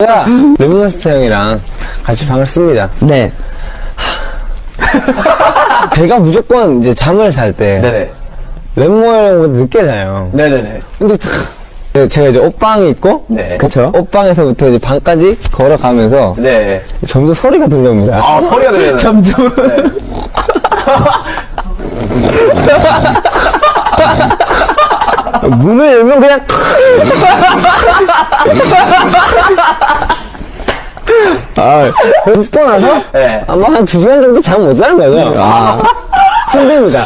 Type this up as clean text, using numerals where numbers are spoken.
제가 랩몬스터 형이랑 같이 방을 씁니다. 네. 제가 무조건 이제 잠을 잘 때 네네. 랩몬 형보다 늦게 자요. 네네네. 근데 제가 이제 옷방이 있고 네. 그쵸? 옷방에서부터 이제 방까지 걸어가면서 네. 점점 소리가 들려옵니다. 아, 소리가 들려요. 점점. 문을 열면 그냥 그래서 눕고 나서 네. 아마 한 2시간 정도 잠 못 자는 거죠. 힘듭니다.